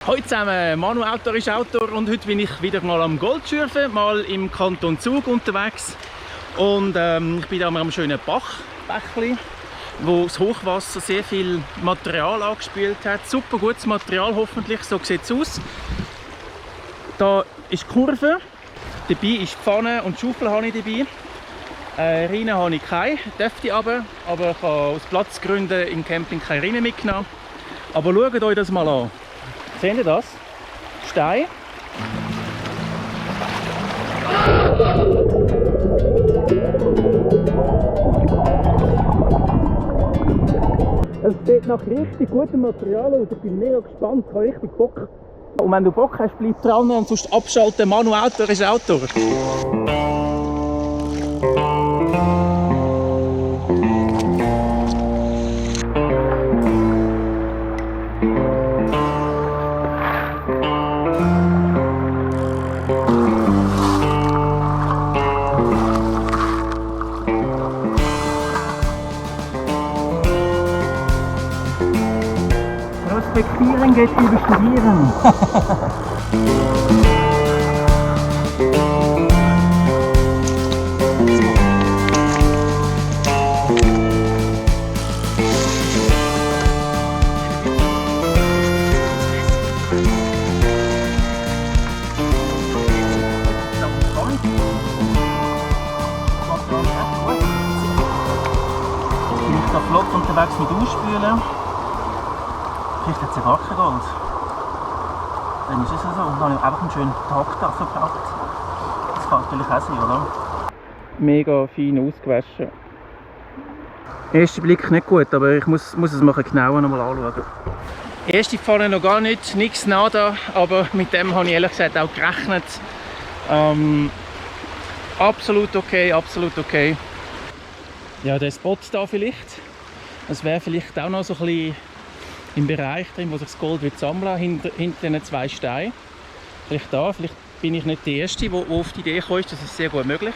Hallo zusammen, Manu Outdoor ist Outdoor und heute bin ich wieder mal am Goldschürfen, mal im Kanton Zug unterwegs. Und ich bin da am schönen Bächli, wo das Hochwasser sehr viel Material angespült hat. Super gutes Material hoffentlich, so sieht es aus. Da ist die Kurve, dabei ist die Pfanne und die Schaufel habe ich dabei. Riemen habe ich keine, dürfte ich aber ich habe aus Platzgründen im Camping keine Riemen mitgenommen. Aber schaut euch das mal an. Seht ihr das? Stein. Es sieht nach richtig gutem Material aus. Ich bin mega gespannt. Ich habe richtig Bock. Und wenn du Bock hast, bleib dran und sonst abschalten. Manu Outdoor ist Outdoor. Prospektieren geht über Studieren. Bin ich da flott unterwegs mit Ausspülen. Vielleicht hat es ja gar kein Gold. Dann ist es ja so. Dann habe ich einfach einen schönen Tag da verbracht. Das kann natürlich auch sein, oder? Mega fein ausgewaschen. Erster Blick nicht gut, aber ich muss es mal genauer noch mal anschauen. Erste Pfanne noch gar nicht, nichts nada, aber mit dem habe ich ehrlich gesagt auch gerechnet. Absolut okay, absolut okay. Ja, der Spot da vielleicht. Das wäre vielleicht auch noch so ein bisschen im Bereich drin, wo sich das Gold sammeln will, hinter den zwei Steinen. Vielleicht da, vielleicht bin ich nicht der Erste, der auf die Idee kommt, das ist sehr gut möglich.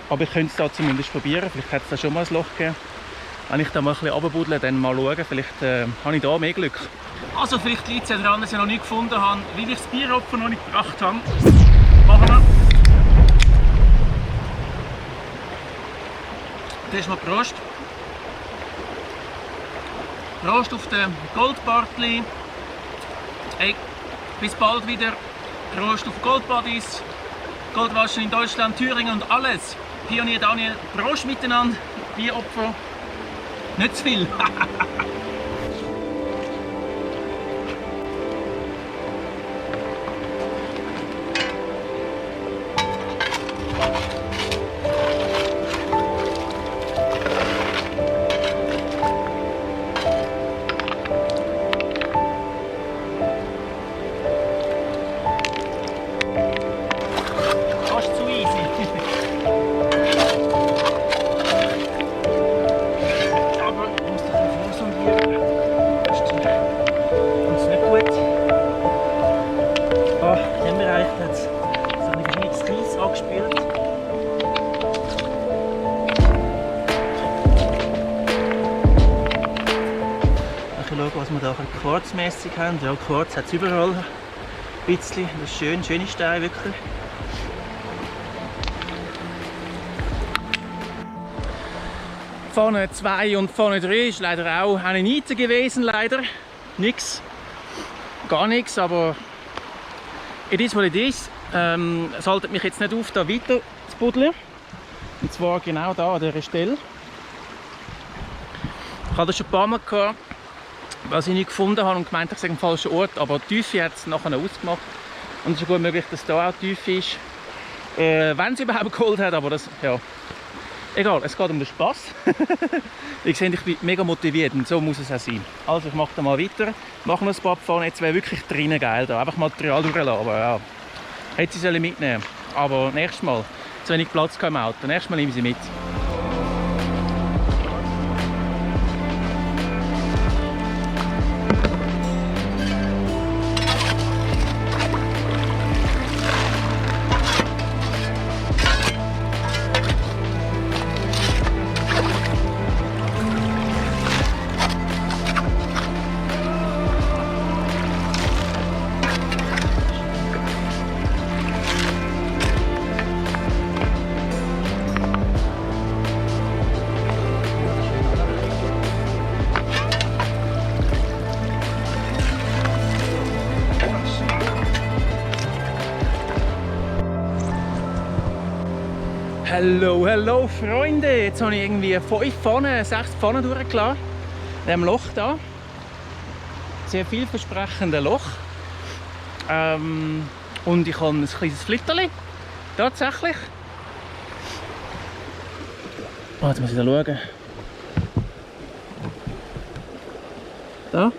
Aber ich könnte es da zumindest probieren, vielleicht hat es da schon mal ein Loch gegeben. Wenn ich da mal ein bisschen runterbuddle, dann mal schauen, vielleicht habe ich da mehr Glück. Also vielleicht liegt es ja daran, dass ich noch nicht gefunden habe, weil ich das Bieropfer noch nicht gebracht habe. Machen wir. Das ist mal Prost. Prost auf den Goldbartli. Hey, bis bald wieder. Prost auf Goldbodies, Goldwaschen in Deutschland, Thüringen und alles. Pionier Daniel, Prost miteinander. Bieropfer. Nicht zu viel. Was wir hier quarzmäßig haben. Ja, Quarz hat es überall ein bisschen. Das ist schön, schöne Steine wirklich. Pfanne 2 und Pfanne 3 ist leider auch eine Niete gewesen, leider. Nix, gar nichts, aber it is what it is. Es haltet mich jetzt nicht auf, da weiter zu buddeln. Und zwar genau da an dieser Stelle. Ich hatte das schon ein paar Mal gehabt, was ich nicht gefunden habe und gemeint, ich sage am falschen Ort, aber die Tiefe hat es nachher ausgemacht. Und es ist gut möglich, dass da auch Tiefe ist, wenn es überhaupt Gold hat, aber das, ja, egal, es geht um den Spass. Ich sehe, ich bin mega motiviert und so muss es auch sein. Also ich mache da mal weiter, mache noch ein paar Pfannen, jetzt wäre wirklich drinnen geil da, einfach Material durchlassen, aber ja, hätte sie mitnehmen sollen, aber nächstes Mal, zu wenig Platz im Auto, nächstes Mal nehmen sie mit. Hallo Freunde! Jetzt habe ich irgendwie 5 Pfannen, 6 Pfannen durchgelassen. In diesem Loch hier. Sehr vielversprechendes Loch. Und ich habe ein kleines Flitterli. Tatsächlich. Oh, jetzt muss ich da schauen. Da.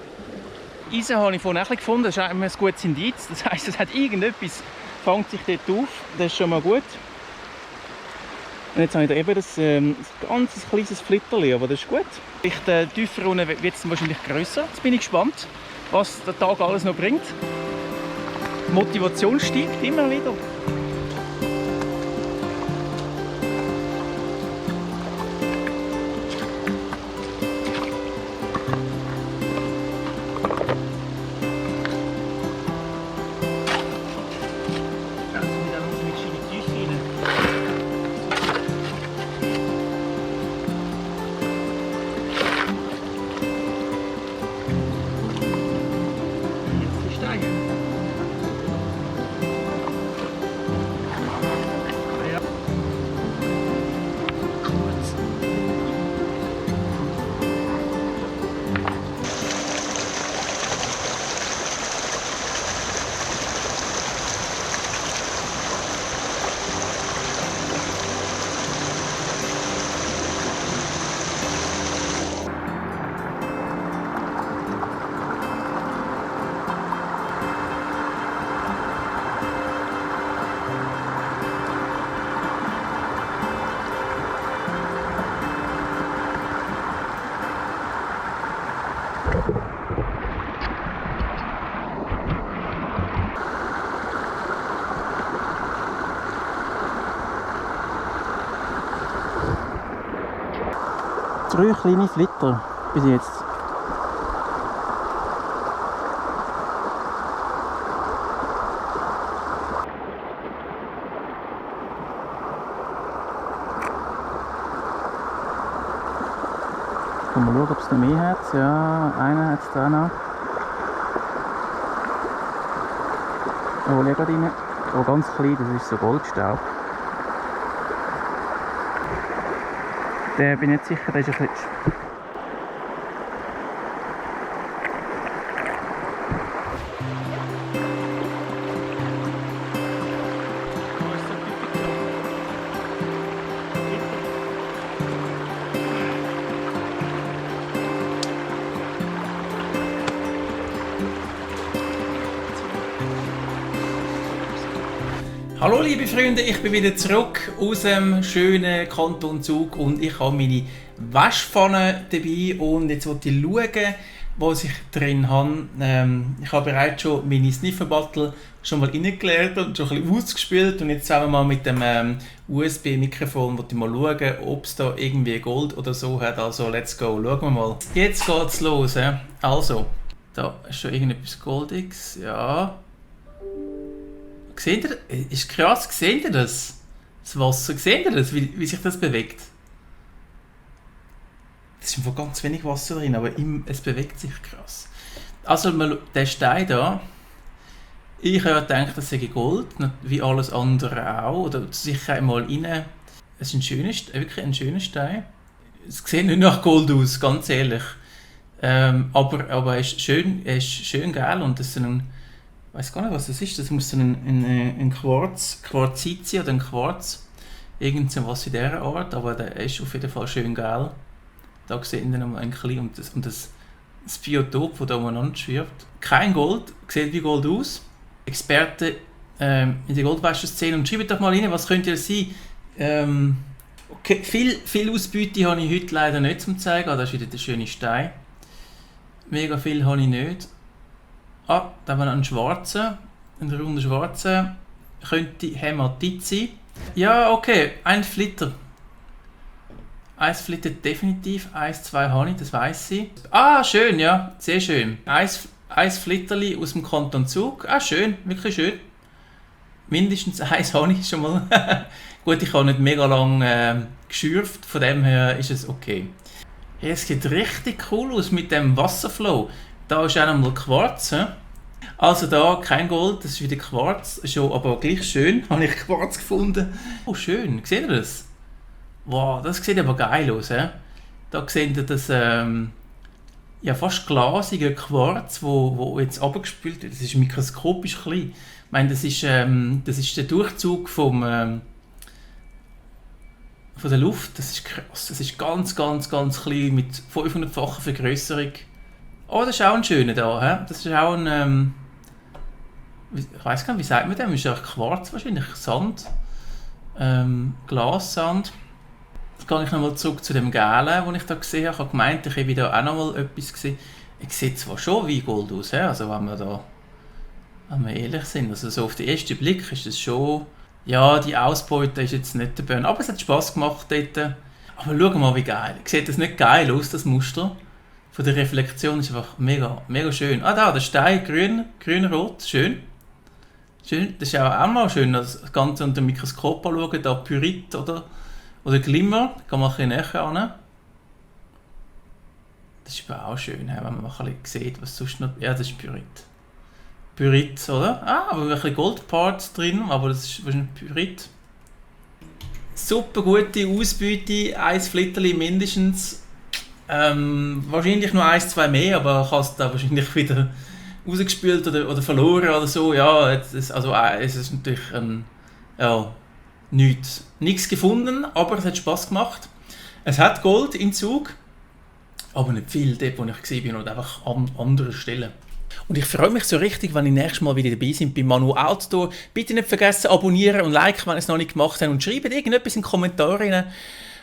Eisen habe ich vorhin auch gefunden. Das ist auch immer ein gutes Indiz. Das heisst, es hat irgendetwas, fängt sich dort auf. Das ist schon mal gut. Und jetzt habe ich da eben das ganz kleines Flitterli, aber das ist gut. Vielleicht tiefer unten wird es wahrscheinlich grösser. Jetzt bin ich gespannt, was der Tag alles noch bringt. Die Motivation steigt immer wieder. Drei kleine Flitter bis jetzt. Mal schauen, ob es noch mehr hat. Ja, einer hat es da noch. Oh, leg gerade rein. Oh, ganz klein, das ist so Goldstaub. Der bin ich nicht sicher, der ist ein bisschen... Hallo liebe Freunde, ich bin wieder zurück aus dem schönen Kanton Zug und ich habe meine Waschpfanne dabei und jetzt wollte ich schauen, was ich drin habe. Ich habe bereits schon meine Sniffer-Battle schon mal reingeleert und schon ein bisschen ausgespielt und jetzt zusammen mal mit dem USB-Mikrofon wollte ich mal schauen, ob es da irgendwie Gold oder so hat. Also let's go, schauen wir mal. Jetzt geht's los. Also, da ist schon irgendetwas Goldiges, ja. Seht ihr? Ist krass, seht ihr das? Das Wasser, seht ihr das, wie sich das bewegt? Es ist einfach ganz wenig Wasser drin, aber es bewegt sich krass. Also der Stein da, ich habe ja gedacht, das sei Gold, wie alles andere auch, oder sicher einmal rein. Es ist wirklich ein schöner Stein. Es sieht nicht nach Gold aus, ganz ehrlich. Aber er ist schön geil und das ist ich weiß gar nicht, was das ist. Das muss ein Quarzit sein oder ein Quarz. Irgend so was in dieser Art, aber der ist auf jeden Fall schön geil. Da sehen wir noch ein bisschen und das Biotop, das da umeinander schwirrt. Kein Gold, sieht wie Gold aus. Experten in der Goldwäscherszene. Und schreibt doch mal rein, was könnte das sein? Okay, viel Ausbeute habe ich heute leider nicht zum zeigen. Das ist wieder der schöne Stein. Mega viel habe ich nicht. Da haben wir einen schwarzen, einen runden schwarzen, könnte Hämatit sein. Ja, okay, ein Flitter. Eins flittert definitiv, 1, 2 habe ich, das weiss ich. Ah, schön, ja, sehr schön. Eins Flitterli aus dem Kanton Zug, schön, wirklich schön. Mindestens eins habe ich schon mal. Gut, ich habe nicht mega lang geschürft, von dem her ist es okay. Ja, es sieht richtig cool aus mit dem Wasserflow. Da ist auch nochmal Quarz. Also da kein Gold, das ist wieder Quarz, schon, aber gleich schön, habe ich Quarz gefunden. Oh schön, seht ihr das? Wow, das sieht aber geil aus. He? Da seht ihr das ja, fast glasige Quarz, wo jetzt abgespült wird. Das ist mikroskopisch klein. Ich meine, das ist der Durchzug von der Luft. Das ist krass. Das ist ganz klein mit 500-facher Vergrößerung. Oh, das ist auch ein schöner da. He? Das ist auch ein ich weiß gar nicht, wie sagt man dem? Das ist einfach Quarz wahrscheinlich, Sand, Glassand. Jetzt gehe ich nochmal zurück zu dem Gelben, den ich da gesehen habe. Ich habe gemeint, ich habe da auch nochmal etwas gesehen. Es sieht zwar schon wie Gold aus, also wenn wir ehrlich sind. Also so auf den ersten Blick ist es schon, ja, die Ausbeute ist jetzt nicht der Burn, aber es hat Spass gemacht dort. Aber schau mal, wie geil. Sieht das nicht geil aus, das Muster? Von der Reflexion ist einfach mega schön. Ah, da, der Stein, grün-rot, schön. Schön. Das ist auch mal schön, das Ganze unter dem Mikroskop anschauen, da Pyrit oder Glimmer, da kann man ein bisschen näher an. Das ist aber auch schön, wenn man mal ein bisschen sieht, was sonst noch... Ja, das ist Pyrit. Pyrit, oder? Ah, aber ein bisschen Goldparts drin, aber das ist wahrscheinlich Pyrit. Super gute Ausbeute, 1 Flitterli mindestens. Wahrscheinlich noch 1, 2 mehr, aber ich habe es da wahrscheinlich wieder rausgespült oder verloren oder so. Ja, es ist natürlich ja, nichts gefunden, aber es hat Spass gemacht. Es hat Gold im Zug, aber nicht viel, dort wo ich war, oder einfach an anderen Stellen. Und ich freue mich so richtig, wenn ihr nächstes Mal wieder dabei seid bei Manu Outdoor. Bitte nicht vergessen, abonnieren und liken, wenn ihr es noch nicht gemacht habt, und schreibt irgendetwas in die Kommentare rein.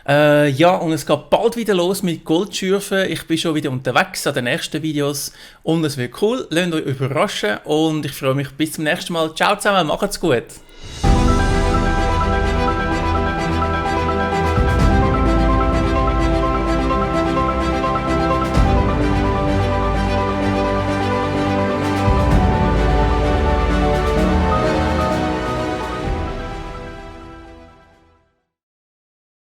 Ja, und es geht bald wieder los mit Goldschürfen. Ich bin schon wieder unterwegs an den nächsten Videos und es wird cool. Lasst euch überraschen und ich freue mich bis zum nächsten Mal. Ciao zusammen, macht's gut!